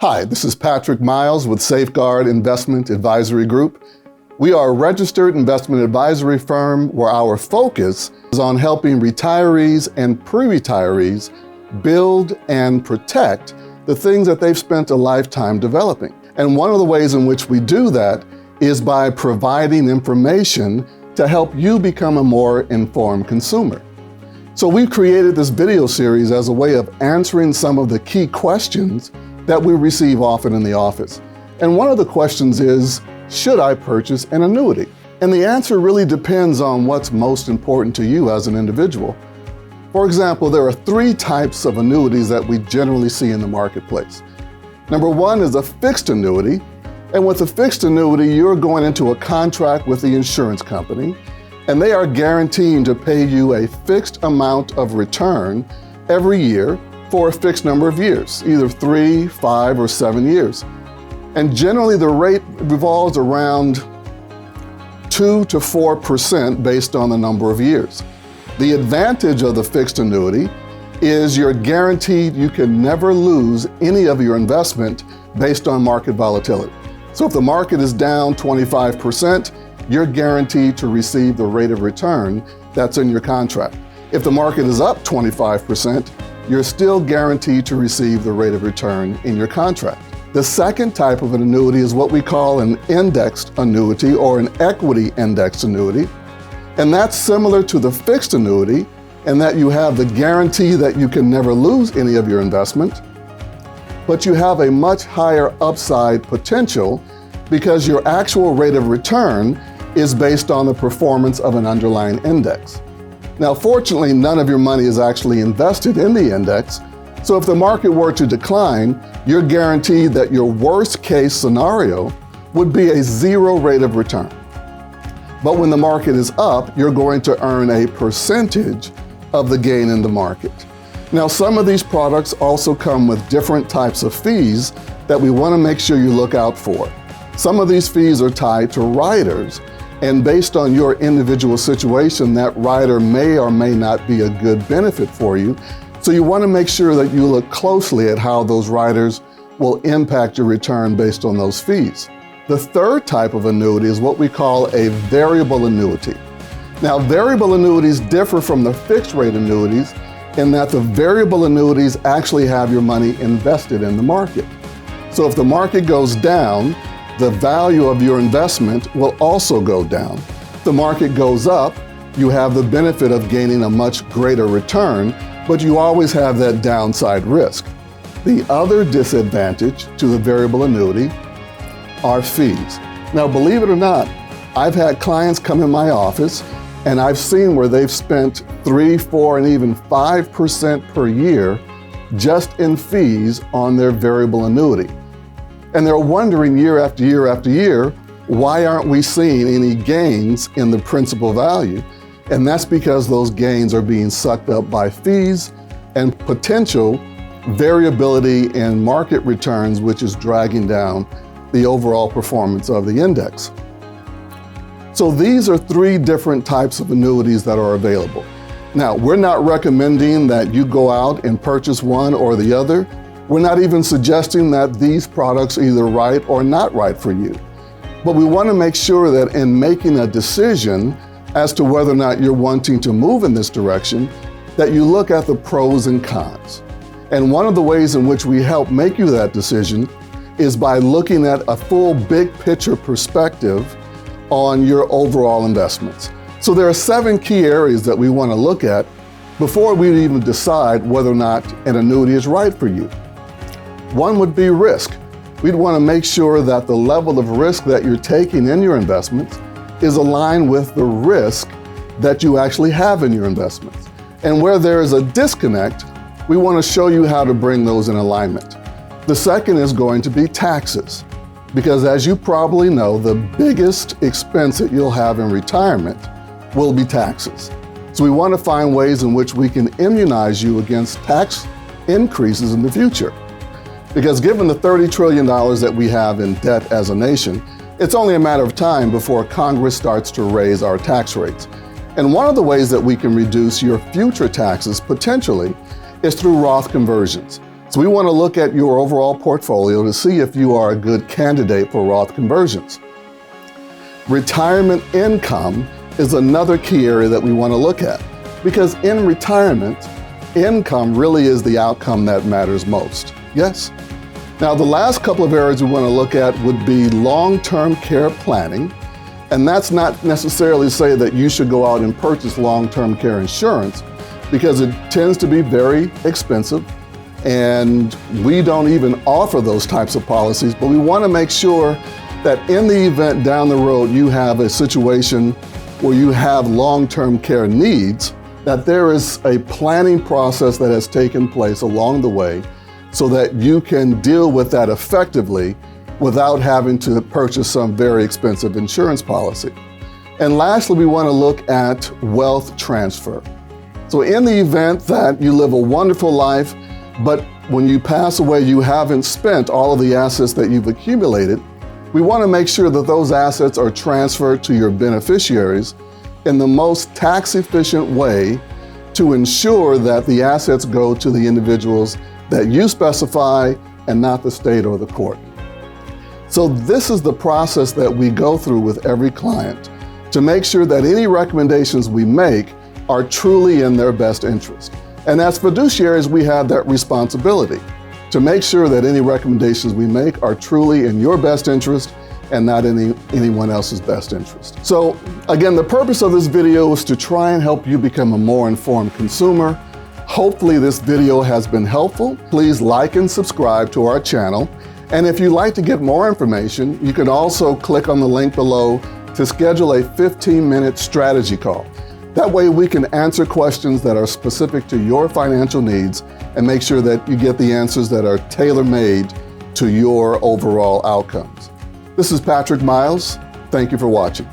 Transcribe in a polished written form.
Hi, this is Patrick Miles with Safeguard Investment Advisory Group. We are a registered investment advisory firm where our focus is on helping retirees and pre-retirees build and protect the things that they've spent a lifetime developing. And one of the ways in which we do that is by providing information to help you become a more informed consumer. So we've created this video series as a way of answering some of the key questions that we receive often in the office. And one of the questions is, should I purchase an annuity? And the answer really depends on what's most important to you as an individual. For example, there are three types of annuities that we generally see in the marketplace. Number one is a fixed annuity. And with a fixed annuity, you're going into a contract with the insurance company, and they are guaranteeing to pay you a fixed amount of return every year for a fixed number of years, either 3, 5, or 7 years. And generally the rate revolves around 2 to 4% based on the number of years. The advantage of the fixed annuity is you're guaranteed you can never lose any of your investment based on market volatility. So if the market is down 25%, you're guaranteed to receive the rate of return that's in your contract. If the market is up 25%, you're still guaranteed to receive the rate of return in your contract. The second type of an annuity is what we call an indexed annuity or an equity indexed annuity. And that's similar to the fixed annuity in that you have the guarantee that you can never lose any of your investment, but you have a much higher upside potential because your actual rate of return is based on the performance of an underlying index. Now, fortunately, none of your money is actually invested in the index, so if the market were to decline, you're guaranteed that your worst case scenario would be a 0 rate of return. But when the market is up, you're going to earn a percentage of the gain in the market. Now, some of these products also come with different types of fees that we want to make sure you look out for. Some of these fees are tied to riders, and based on your individual situation, that rider may or may not be a good benefit for you. So you want to make sure that you look closely at how those riders will impact your return based on those fees. The third type of annuity is what we call a variable annuity. Now, variable annuities differ from the fixed rate annuities in that the variable annuities actually have your money invested in the market. So if the market goes down, the value of your investment will also go down. If the market goes up, you have the benefit of gaining a much greater return, but you always have that downside risk. The other disadvantage to the variable annuity are fees. Now, believe it or not, I've had clients come in my office and I've seen where they've spent 3, 4, and even 5% per year just in fees on their variable annuity. And they're wondering year after year after year, why aren't we seeing any gains in the principal value? And that's because those gains are being sucked up by fees and potential variability in market returns, which is dragging down the overall performance of the index. So these are three different types of annuities that are available. Now, we're not recommending that you go out and purchase one or the other. We're not even suggesting that these products are either right or not right for you. But we want to make sure that in making a decision as to whether or not you're wanting to move in this direction, that you look at the pros and cons. And one of the ways in which we help make you that decision is by looking at a full big picture perspective on your overall investments. So there are 7 key areas that we want to look at before we even decide whether or not an annuity is right for you. One would be risk. We'd want to make sure that the level of risk that you're taking in your investments is aligned with the risk that you actually have in your investments. And where there is a disconnect, we want to show you how to bring those in alignment. The second is going to be taxes, because as you probably know, the biggest expense that you'll have in retirement will be taxes. So we want to find ways in which we can immunize you against tax increases in the future. Because given the $30 trillion that we have in debt as a nation, it's only a matter of time before Congress starts to raise our tax rates. And one of the ways that we can reduce your future taxes potentially is through Roth conversions. So we want to look at your overall portfolio to see if you are a good candidate for Roth conversions. Retirement income is another key area that we want to look at, because in retirement, income really is the outcome that matters most. Yes? Now, the last couple of areas we want to look at would be long-term care planning, and that's not necessarily say that you should go out and purchase long-term care insurance, because it tends to be very expensive, and we don't even offer those types of policies, but we want to make sure that in the event down the road you have a situation where you have long-term care needs, that there is a planning process that has taken place along the way so that you can deal with that effectively without having to purchase some very expensive insurance policy. And lastly, we want to look at wealth transfer. So in the event that you live a wonderful life, but when you pass away, you haven't spent all of the assets that you've accumulated, we want to make sure that those assets are transferred to your beneficiaries in the most tax-efficient way to ensure that the assets go to the individuals that you specify and not the state or the court. So this is the process that we go through with every client to make sure that any recommendations we make are truly in their best interest. And as fiduciaries, we have that responsibility to make sure that any recommendations we make are truly in your best interest and not in anyone else's best interest. So again, the purpose of this video is to try and help you become a more informed consumer. Hopefully this video has been helpful. Please like and subscribe to our channel. And if you'd like to get more information, you can also click on the link below to schedule a 15-minute strategy call. That way we can answer questions that are specific to your financial needs and make sure that you get the answers that are tailor-made to your overall outcomes. This is Patrick Miles. Thank you for watching.